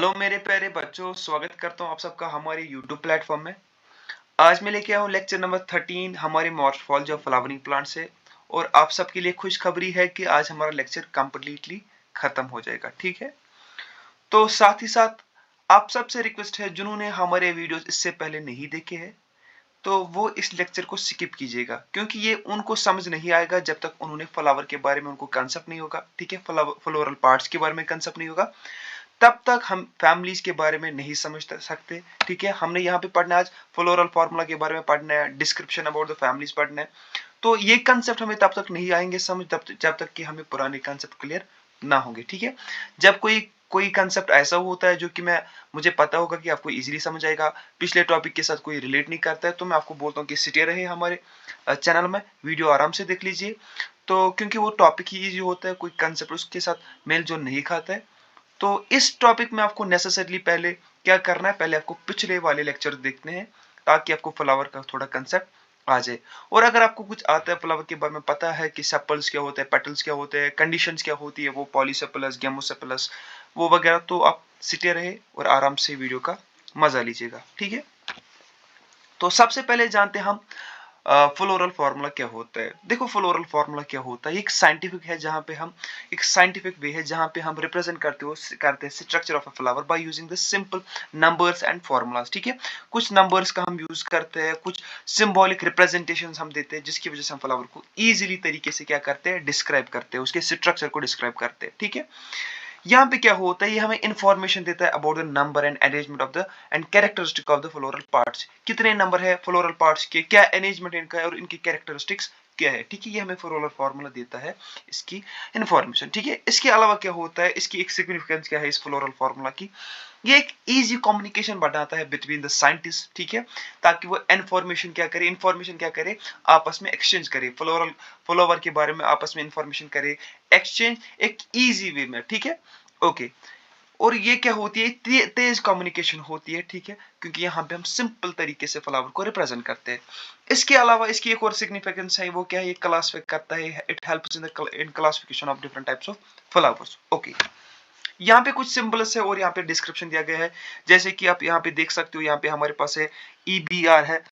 Hello मेरे प्यारे बच्चों, स्वागत करता हूँ आप सबका हमारे यूट्यूब प्लेटफॉर्म में। आज मैं लेके आया हूँ लेक्चर नंबर 13 हमारे मॉर्फोलॉजी ऑफ फ्लावरिंग प्लांट से। और आप सबके लिए खुशखबरी है कि आज हमारा लेक्चर कंप्लीटली खत्म हो जाएगा। ठीक है, तो साथ ही साथ आप सबसे रिक्वेस्ट है जिन्होंने हमारे वीडियोस इससे पहले नहीं देखे हैं, तो वो इस लेक्चर को स्किप कीजिएगा, क्योंकि ये उनको समझ नहीं आएगा जब तक उन्होंने फ्लावर के बारे में उनको कंसेप्ट नहीं होगा। ठीक है, फ्लोरल पार्ट्स के बारे में कंसेप्ट नहीं होगा, तब तक हम फैमिलीज के बारे में नहीं समझ सकते। ठीक है, हमने यहाँ पे पढ़ना है आज फ्लोरल फार्मूला के बारे में पढ़ना है, डिस्क्रिप्शन अबाउट द फैमिलीज पढ़ना है। तो ये कंसेप्ट हमें तब तक नहीं आएंगे समझ जब तक कि हमें पुराने कंसेप्ट क्लियर ना होंगे। ठीक है, जब कोई कोई कंसेप्ट ऐसा होता है जो कि मुझे पता होगा कि आपको इजीली समझ आएगा, पिछले टॉपिक के साथ कोई रिलेट नहीं करता है, तो मैं आपको बोलता हूँ कि सिटे रहे हमारे चैनल में, वीडियो आराम से देख लीजिए। तो क्योंकि वो टॉपिक ही इजी होता है, कोई कंसेप्ट उसके साथ मेल जोल नहीं खाता है। तो इस टॉपिक में आपको नेसेसरली पहले क्या करना है, पहले आपको पिछले वाले लेक्चर देखने हैं ताकि आपको फ्लावर का थोड़ा कंसेप्ट आ जाए। और अगर आपको कुछ आता है फ्लावर के बारे में, पता है कि सेपल्स क्या होते हैं, पेटल्स क्या होते हैं, कंडीशंस क्या होती है, वो पॉलीसेपलस, गेमोसेपलस, वो वगैरह, तो आप सिटे रहे और आराम से वीडियो का मजा लीजिएगा। ठीक है, तो सबसे पहले जानते हैं हम फ्लोरल फार्मूला क्या होता है। देखो, फ्लोरल फार्मूला क्या होता है, एक साइंटिफिक है जहां पे हम एक साइंटिफिक वे है जहां पे हम रिप्रेजेंट करते हैं structure of a flower by using the simple numbers and formulas. ठीक है, कुछ नंबर्स का हम यूज करते हैं, कुछ सिंबॉलिक रिप्रेजेंटेशंस हम देते हैं, जिसकी वजह से हम फ्लावर को इजीली तरीके से क्या करते हैं, डिस्क्राइब करते हैं, उसके स्ट्रक्चर को डिस्क्राइब करते हैं। ठीक है, यहाँ पे क्या होता है, ये हमें इंफॉर्मेशन देता है about the number and arrangement of the end characteristic of the floral parts. कितने नंबर है फ्लोरल पार्ट्स के, क्या अरेंजमेंट इनका है और इनकी कैरेक्टरिस्टिक्स क्या है। ठीक है, ये हमें फ्लोरल फार्मूला देता है इसकी इंफॉर्मेशन। ठीक है, इसके अलावा क्या होता है, इसकी एक सिग्निफिकेंस क्या है इस फ्लोरल फार्मूला की, ये एक इजी कम्युनिकेशन बढ़ाता है बिटवीन द साइंटिस्ट। ठीक है, ताकि वो इंफॉर्मेशन क्या करे, आपस में एक्सचेंज करे, फ्लोवर के बारे में आपस में इंफॉर्मेशन करे, एक्सचेंज एक इजी वे में। ठीक है, ओके। और ये क्या होती है, तेज कम्युनिकेशन होती है। ठीक है, क्योंकि यहाँ पे हम सिंपल तरीके से फ्लावर को रिप्रेजेंट करते हैं। इसके अलावा इसकी एक और सिग्निफिकेंस है, वो क्या है, ये क्लासिफाई करता है, it helps in classification of different types of flowers. Okay, यहाँ पे कुछ सिंबल्स है और यहाँ पे डिस्क्रिप्शन दिया गया है, जैसे कि आप यहाँ पे देख सकते हो, यहाँ पे हमारे पास है EBR है,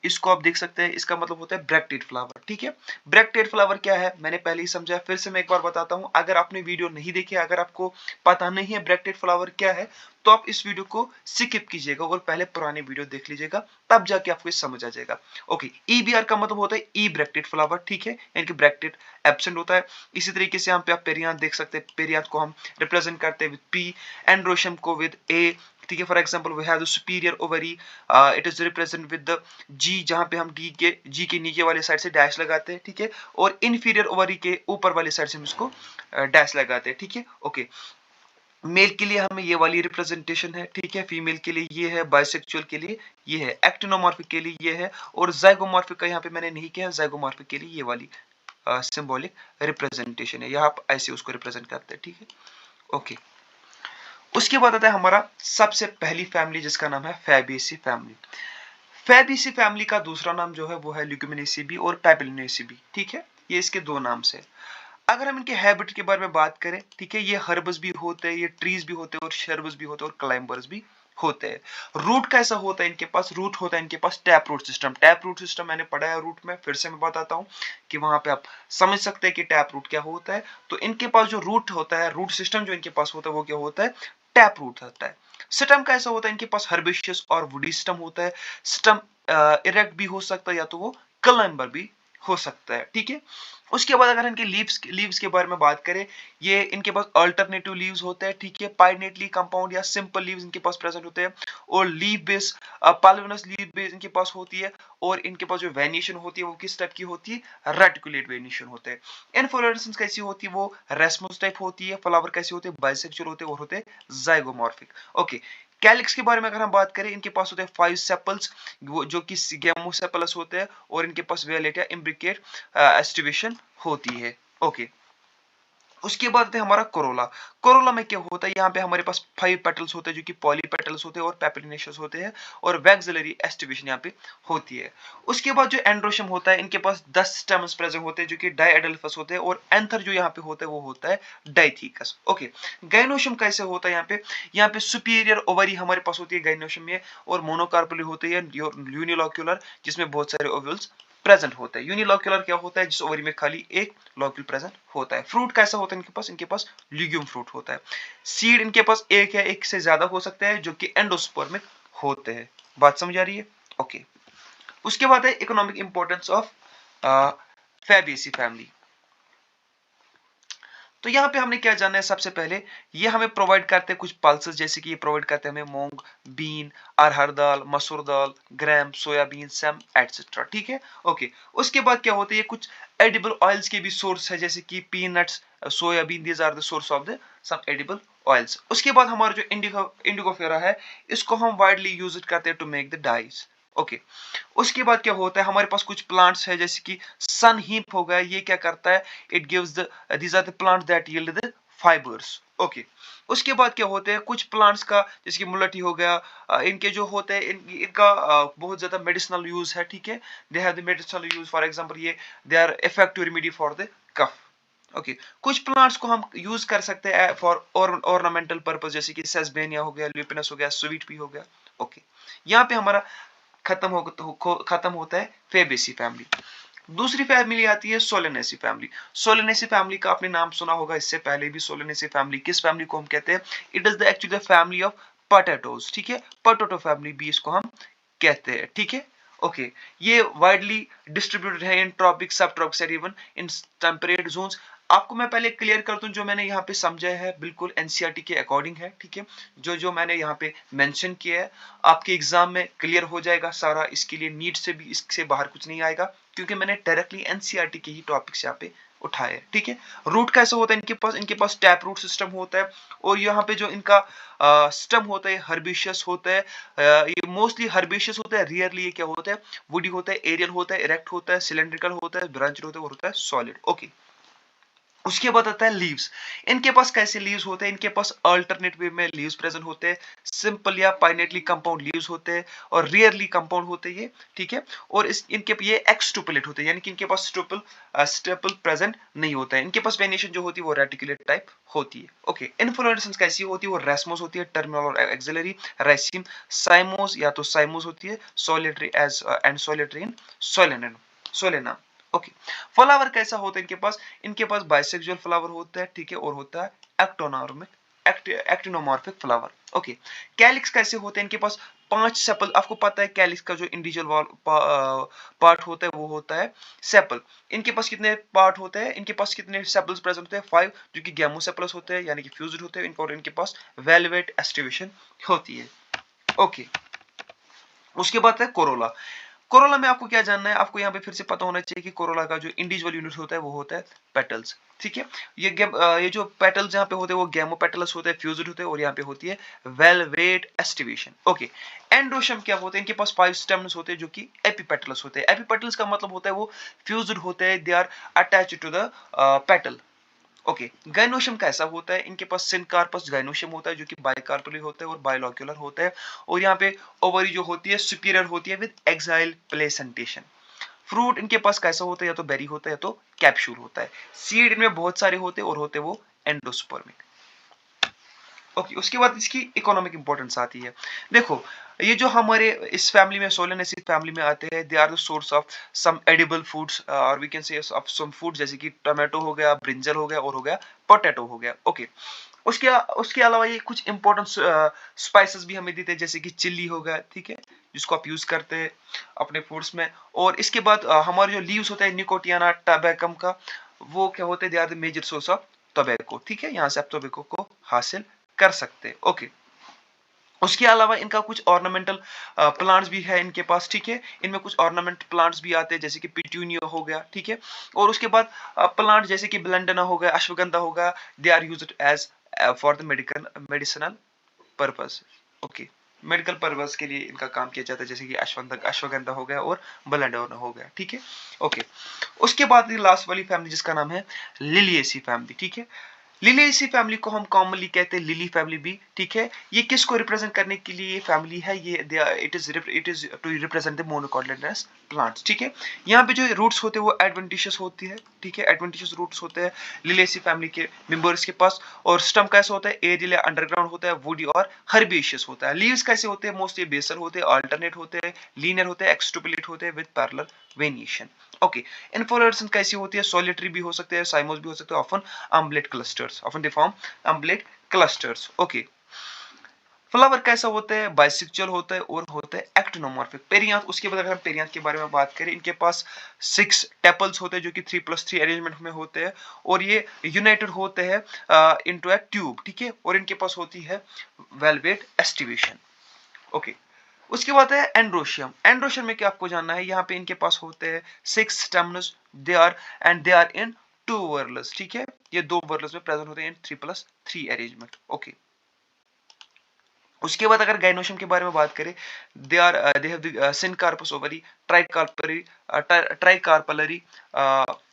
इसको आप देख सकते हैं, इसका मतलब होता है ब्रैक्टेड फ्लावर। ठीक है, ब्रैक्टेड फ्लावर क्या है मैंने पहले ही समझाया, फिर से मैं एक बार बताता हूँ। अगर आपने वीडियो नहीं देखी, अगर आपको पता नहीं है ब्रैक्टेड फ्लावर क्या है, तो आप इस वीडियो को स्किप कीजिएगा और पहले पुराने वीडियो देख लीजिएगा, तब जाके आपको समझ आ जाएगा। ओके, EBR का मतलब होता है ई ब्रैक्टेड फ्लावर। ठीक है, यानी कि ब्रैक्टेड एब्सेंट होता है। इसी तरीके से यहाँ पे आप पेरियांथ देख सकते हैं, पेरियांथ को हम रिप्रेजेंट करते हैं विद P, एंड्रोशियम को विद A। ठीक है, for example we have the superior ovary, it is represent with the G, जहां पे हम G के नीचे वाले साइड से डैश लगाते हैं। ठीक है, और इंफीरियर ओवरी के ऊपर वाले साइड से हम इसको डैश लगाते हैं। ठीक है, ओके। मेल के लिए हमें ये वाली रिप्रेजेंटेशन है। ठीक है, फीमेल के लिए ये है, बाइसेक्सुअल के लिए ये है, एक्टिनोमॉर्फिक के लिए ये है, और जाइगोमॉर्फिक का यहाँ पे मैंने नहीं किया, जाइगोमॉर्फिक के लिए ये वाली सिंबॉलिक रिप्रेजेंटेशन है, यहाँ आप ऐसे उसको रिप्रेजेंट करते हैं। ठीक है, ओके। उसके बाद आता है हमारा सबसे पहली फैमिली, जिसका नाम है फैबेसी फैमिली। फैबेसी फैमिली का दूसरा नाम जो है वो है ल्यूमिनेसिबी और पैपिलिनेसिबी। ठीक है, ये इसके दो नाम से। अगर हम इनके हैबिट के बारे में बात करें, ठीक है, ये हर्बस भी होते हैं, ये ट्रीज भी होते हैं, और शर्बस भी होते हैं, और क्लाइंबर्स भी होते हैं। रूट कैसा होता है इनके पास, रूट होता है इनके पास tap root system. Tap root system मैंने पढ़ा है रूट में, फिर से मैं बताता हूँ कि वहां पे आप समझ सकते हैं कि टैप रूट क्या होता है। तो इनके पास जो रूट होता है, रूट सिस्टम जो इनके पास होता है, वो क्या होता है, टैप रूट होता है। स्टेम कैसा होता है इनके पास, हर्बेशियस और वुडी स्टेम होता है। स्टेम इरेक्ट भी हो सकता है, या तो वो क्लाइंबर भी हो सकता है। ठीक है, उसके बाद अगर इनके लीव्स के बारे में बात करें, ये इनके पास अल्टरनेटिव लीव्स होते हैं। ठीक है, पाइनेटली कंपाउंड या सिंपल लीव्स इनके पास प्रेजेंट होते हैं, और leaf base, pulvinus leaf base इनके पास होती है। और इनके पास जो वेनिएशन होती है वो किस टाइप की होती है, रेटिकुलेट वेनिएशन होते हैं। इनफ्लोरेसेंस कैसी होती है, वो रेसमस टाइप होती है। फ्लावर कैसे होते हैं, बाइसेक्सुअल होते हैं और होते हैं जाइगोमॉर्फिक। ओके, कैलिक्स के बारे में अगर हम बात करें, इनके पास होते हैं 5 सेपल्स, वो जो कि गेमोसेपलस होते हैं, और इनके पास वेलेट या इम्ब्रिकेट एस्टिवेशन होती है। ओके, उसके बाद है हमारा कोरोला। कोरोला में क्या होता है, यहाँ पे हमारे पास 5 पेटल्स होते हैं जो कि पॉली पेटल्स होते हैं और पेपिनेशियस होते हैं, और वैक्सिलरी एस्टिवेशन यहाँ पे होती है। उसके बाद जो एंड्रोशम होता है, इनके पास 10 स्टेम्स प्रेजेंट होते हैं जो कि डाइएडल्फस होते हैं, और एंथर जो यहाँ पे होता है वो होता है डाइथीकस। ओके, गाइनोशम कैसे होता है, यहाँ पे सुपीरियर ओवरी हमारे पास होती है गाइनोशम में, और मोनोकार्पली होती है यूनिलोक्यूलर, जिसमें बहुत सारे ओव्यूल्स प्रेजेंट होता है। यूनिलोक्यूलर क्या होता है, जिस ओवरी में खाली एक लोक्यूल प्रेजेंट होता है। फ्रूट कैसा होता है इनके पास ल्यूग्यूम फ्रूट होता है। सीड इनके पास एक या एक से ज्यादा हो सकता है जो कि एंडोस्पर्मिक होते हैं। बात समझ आ रही है? ओके। उसके बाद है economic importance of Fabaceae family. तो यहाँ पे हमने क्या जानना है, सबसे पहले ये हमें प्रोवाइड करते हैं कुछ पल्सेस, जैसे कि ये प्रोवाइड करते हैं हमें मूंग, बीन, अरहर दाल, मसूर दाल, ग्राम, सोयाबीन, सेम एटसेट्रा। ठीक है, ओके। उसके बाद क्या होता है, ये कुछ एडिबल ऑयल्स के भी सोर्स है, जैसे कि peanuts, soybean, these are the source of the some edible oils. उसके बाद हमारा जो इंडिगोफेरा है, इसको हम वाइडली यूज करते हैं to make the dyes. Okay. उसके बाद क्या होता है, हमारे पास कुछ प्लांट्स है, जैसे कि सन हीप हो गया, ये क्या करता है, it gives the these are the plants that yield the fibres. Okay. उसके बाद क्या होते हैं, कुछ प्लांट्स का, जैसे कि मुलठी हो गया, इनके जो होते हैं, इनका बहुत ज्यादा मेडिसिनल यूज है। ठीक है, they have the medicinal use, for example ये they are effective remedy for the cough. Okay. कुछ प्लांट्स को हम यूज कर सकते हैं फॉर ऑर्नामेंटल पर्पस, जैसे कि सेसबेनिया हो गया, ल्यूपिनस हो गया, स्वीट पी हो गया। ओके। यहाँ पे हमारा खत्म होता है फेबेसी फैमिली। दूसरी फैमिली आती है सोलेनेसी फैमिली। सोलेनेसी फैमिली का आपने नाम सुना होगा इससे पहले भी। सोलेनेसी फैमिली, किस फैमिली को हम कहते हैं, it is the actually the family of potatoes. ठीक है, पोटैटो फैमिली भी इसको हम कहते हैं। ठीक है, ओके। ये वाइडली डिस्ट्रीब्यूटेड है in tropic, sub tropics and even in temperate zones. आपको मैं पहले क्लियर कर दूं, जो मैंने यहाँ पे समझा है बिल्कुल एनसीईआरटी के अकॉर्डिंग है। ठीक है, जो जो मैंने यहाँ पे मेंशन किया है आपके एग्जाम में क्लियर हो जाएगा सारा। इसके लिए नीट से भी इससे बाहर कुछ नहीं आएगा, क्योंकि मैंने डायरेक्टली एनसीईआरटी के ही टॉपिक्स यहाँ पे उठाए। ठीक है, रूट कैसे होता है इनके पास टैप रूट सिस्टम होता है, और यहाँ पे जो इनका स्टम होता है हर्बिशियस होता है। ये मोस्टली हर्बिशियस होता है, रियरली ये क्या होता है, वुडी होता है, एरियल होता है, इरेक्ट होता है, सिलेंड्रिकल होता है, ब्रांच होता है, और होता है सॉलिड। ओके। उसके बाद आता है लीव्स। इनके पास कैसे लीव्स होते हैं, इनके पास अल्टरनेट वे में लीव्स प्रेजेंट होते हैं, सिंपल या पाइनेटली कंपाउंड लीव्स होते हैं, और रियरली कंपाउंड होते हैं ये। ठीक है, और इनके ये एक्सटुपुलेट होते हैं, यानी कि इनके पास स्टेपल प्रेजेंट नहीं होता है। इनके पास वेनिएशन जो होती है वो रेटिकुलेट टाइप होती है। ओके। इन्फ्लोरेसेंस कैसी होती है, वो रेसमोस होती है, टर्मिनल और एक्सिलरी, राइसिम, साइमोस या तो साइमोस होती है, solitary edge and solitary in solanum. Okay. Flower कैसा होता है इनके पास बाइसेक्सुअल फ्लावर होता है। ठीक है, और होता है एक्टिनोमॉर्फिक फ्लावर। ओके। कैलिक्स कैसे होते हैं, इनके पास 5 सेपल। आपको पता है कैलिक्स का जो इंडिविजुअल पार्ट होता है वो होता है सेपल। इनके पास कितने पार्ट होते हैं, इनके पास कितने सेपल्स प्रेजेंट होते हैं, 5, जो कि गैमोसेपलस होते हैं, यानी कि फ्यूज्ड होते हैं, और इनके पास वेलवेट एस्टिवेशन होती है। ओके। उसके बाद है कोरोला। कोरोला में आपको क्या जानना है, आपको यहाँ पे फिर से पता होना चाहिए कि कोरोला का जो इंडिविजुअल यूनिट होता है वो होता है पेटल्स। ठीक है, ये जो पेटल्स यहाँ पे होते हैं वो गैमो पेटल्स होते हैं, फ्यूज्ड होते हैं, और यहाँ पे होती है वेलवेट एस्टिवेशन। ओके। एंडोशम क्या होते हैं, इनके पास 5 स्टेम्स होते हैं जो कि एपिपेटल्स होते हैं। एपिपेटल्स का मतलब होता है वो फ्यूज्ड होते हैं, they are attached to the petal. Okay. Gynoecium कैसा होता है, इनके पास सिनकार्पस गाइनोशियम होता है जो कि बाइकार्पली होता है और बाइलोक्युलर होता है, और यहाँ पे ओवरी जो होती है सुपीरियर होती है विद एक्साइल प्लेसेंटेशन। फ्रूट इनके पास कैसा होता है, या तो बेरी होता है या तो कैप्सूल होता है। सीड इनमें बहुत सारे होते हैं और होते वो एंडोस्पर्मिक। ओके। उसके बाद इसकी इकोनॉमिक इंपॉर्टेंस आती है। देखो, ये जो हमारे इस फैमिली में सोलेनेसी फैमिली में आते हैं, they are the source of some edible foods, और we can say of some food, जैसे कि टोमेटो हो गया, ब्रिंजल हो गया, और हो गया पोटैटो हो गया। ओके। उसके उसके अलावा ये कुछ इंपॉर्टेंट स्पाइसेस भी हमें देते हैं, जैसे कि चिल्ली हो गया। ठीक है, जिसको आप यूज करते हैं अपने फूड्स में। और इसके बाद हमारे जो लीव्स होता है निकोटियाना टबैकम का, वो क्या होते हैं, they are the major source of tobacco. ठीक है, यहाँ से आप टोबैको को हासिल कर सकते हैं। ओके। उसके अलावा इनका कुछ ऑर्नामेंटल प्लांट्स भी है इनके पास। ठीक है, इनमें कुछ ऑर्नामेंट प्लांट्स भी आते हैं, जैसे कि पिट्यूनिया हो गया। ठीक है, और उसके बाद प्लांट जैसे कि ब्लेंडना हो गया, अश्वगंधा हो गया, they are used as for the medicinal purpose. Okay. Medical purpose के लिए इनका काम किया जाता है, जैसे कि अश्वगंधा हो गया और बेलेडोना हो गया, ठीक है। ओके, उसके बाद लास्ट वाली फैमिली जिसका नाम है लिलिएसी फैमिली, ठीक है। लिलिएसी फैमिली को हम कॉमनली कहते हैं लिली फैमिली भी, ठीक है। ये किसको रिप्रेजेंट करने के लिए फैमिली है, ये it is to represent the monocotyledonous plants, ठीक है। यहाँ पे जो रूट्स होते हैं वो एडवेंटिशियस होती है, ठीक है, एडवेंटिशियस रूट्स होते हैं लिलिएसी फैमिली के मेंबर्स के पास। और स्टम कैसा होता है, एरियल अंडरग्राउंड होता है, वुडी और हर्बेशियस होता है। लीव्स कैसे होते हैं, मोस्टली बेसल होते हैं, अल्टरनेट होते हैं, लीनियर होते हैं, एक्सट्रुपुलेट होते हैं विद पैरेलल वेनिएशन। ओके, इन्फ्लोरेसेंस कैसी होती है, सॉलिटरी भी हो सकते हैं, साइमोस भी हो सकते हैं, often umbellate clusters, often they form umbellate clusters. Okay, flower कैसा होता है, बाइसेक्चुअल होता है और होता है एक्टिनोमॉर्फिक। पेरियांथ, उसके बाद अगर हम पेरियांथ के बारे में बात करें, इनके पास 6 टेपल्स होते हैं जो कि 3+3 अरेंजमेंट में होते हैं और ये यूनाइटेड होते हैं इनटू अ ट्यूब, ठीक है। और इनके पास होती है वेलवेट एस्टिवेशन। ओके, उसके बाद है एंड्रोशियम। एंड्रोशियम में क्या आपको जानना है, यहाँ पे इनके पास होते हैं 6 स्टेमन्स, दे आर इन 2 वर्लस, ठीक है। ये 2 वर्लस में प्रेजेंट होते हैं इन 3+3 अरेंजमेंट। ओके, उसके बाद अगर गाइनोशियम के बारे में बात करें, they have the syncarpous ovary, tricarpellary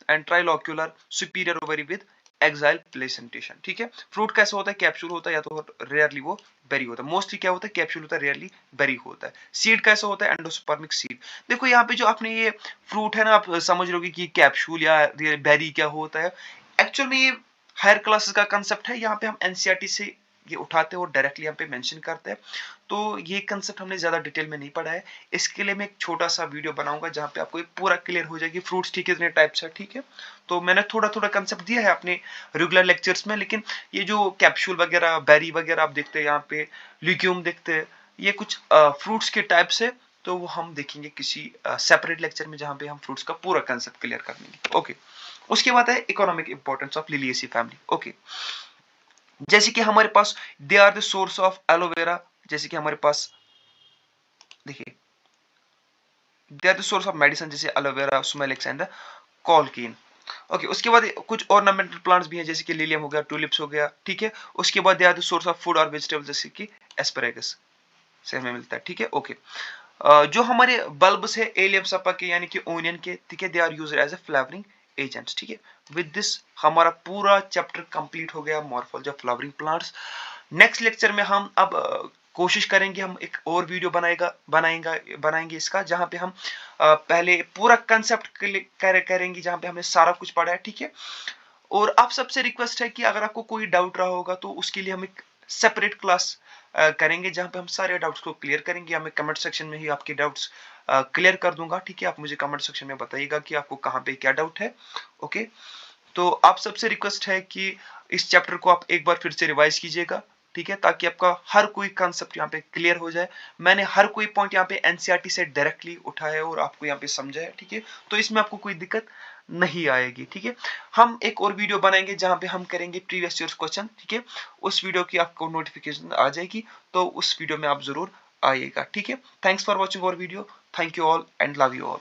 and trilocular superior ovary with axile placentation, ठीक है। फ्रूट कैसा होता है, कैप्सूल होता है, या तो रेयरली वो बेरी होता है। मोस्टली क्या होता है, कैप्सूल होता है, रेयरली बेरी होता है। सीड कैसा होता है, एंडोस्पर्मिक सीड। देखो यहाँ पे जो आपने ये फ्रूट है ना, आप समझ रहे हो कि कैप्सूल या बेरी क्या होता है। एक्चुअल में ये हायर क्लासेस का कंसेप्ट है, यहाँ पे हम एनसीईआरटी से ये उठाते हैं और डायरेक्टली यहाँ पे मेंशन करते हैं। तो ये कंसेप्ट हमने ज्यादा डिटेल में नहीं पढ़ा है, इसके लिए मैं एक छोटा सा वीडियो बनाऊंगा जहाँ पे आपको पूरा क्लियर हो जाएगी फ्रूट्स ठीक कितने टाइप्स है, ठीक है। तो मैंने थोड़ा थोड़ा कंसेप्ट दिया है अपने रेगुलर लेक्चर्स में, लेकिन ये जो कैप्सूल वगैरह, बेरी वगैरह आप देखते हैं यहाँ पे, ल्यूक्यूम देखते हैं, ये कुछ फ्रूट्स के टाइप्स है। तो वो हम देखेंगे किसी सेपरेट लेक्चर में जहाँ पे हम फ्रूट्स का पूरा कंसेप्ट क्लियर कर लेंगे। ओके, उसके बाद है economic importance of Liliaceae family. Okay, जैसे कि हमारे पास they are the source of aloe vera, जैसे कि हमारे पास देखिए they are the source of medicine, जैसे aloe vera, smilax and colchicine. Okay, उसके बाद कुछ ऑर्नामेंटल प्लांट्स भी हैं, जैसे कि लिलियम हो गया, टूलिप्स हो गया, ठीक है। उसके बाद they are the source of food और वेजिटेबल्स, जैसे कि एस्पैरागस से हमें मिलता है, ठीक है। ओके, जो हमारे बल्ब्स है एलियम सपा के यानी कि ओनियन के, ठीक है, they are used as a flavouring agents, ठीक है। विद दिस हमारा पूरा चैप्टर कंप्लीट हो गया, morphology of flowering plants. Next lecture में हम अब कोशिश करेंगे, हम एक और वीडियो बनाएंगे इसका, जहां पे हम पहले पूरा कंसेप्ट करेंगे, जहां पे हमने सारा कुछ पढ़ा है, ठीक है। और आप सबसे रिक्वेस्ट है कि अगर आपको कोई डाउट रहा होगा तो उसके लिए हम एक सेपरेट क्लास करेंगे, जहां पे हम सारे डाउट्स को क्लियर करेंगे। हमें कमेंट सेक्शन में ही आपके डाउट्स क्लियर कर दूंगा, ठीक है। आप मुझे कमेंट सेक्शन में बताइएगा कि आपको कहाँ पे क्या डाउट है। ओके, तो आप सबसे रिक्वेस्ट है कि इस चैप्टर को आप एक बार फिर से रिवाइज कीजिएगा, ठीक है, ताकि आपका हर कोई कंसेप्ट यहाँ पे क्लियर हो जाए। मैंने हर कोई पॉइंट यहाँ पे एनसीईआरटी से डायरेक्टली उठाया है और आपको यहाँ पे समझा है, ठीक है। तो इसमें आपको कोई दिक्कत नहीं आएगी, ठीक है। हम एक और वीडियो बनाएंगे जहाँ पे हम करेंगे प्रीवियस ईयर क्वेश्चन, ठीक है। उस वीडियो की आपको नोटिफिकेशन आ जाएगी, तो उस वीडियो में आप जरूर आइएगा, ठीक है। Thanks for watching our video, thank you all and love you all.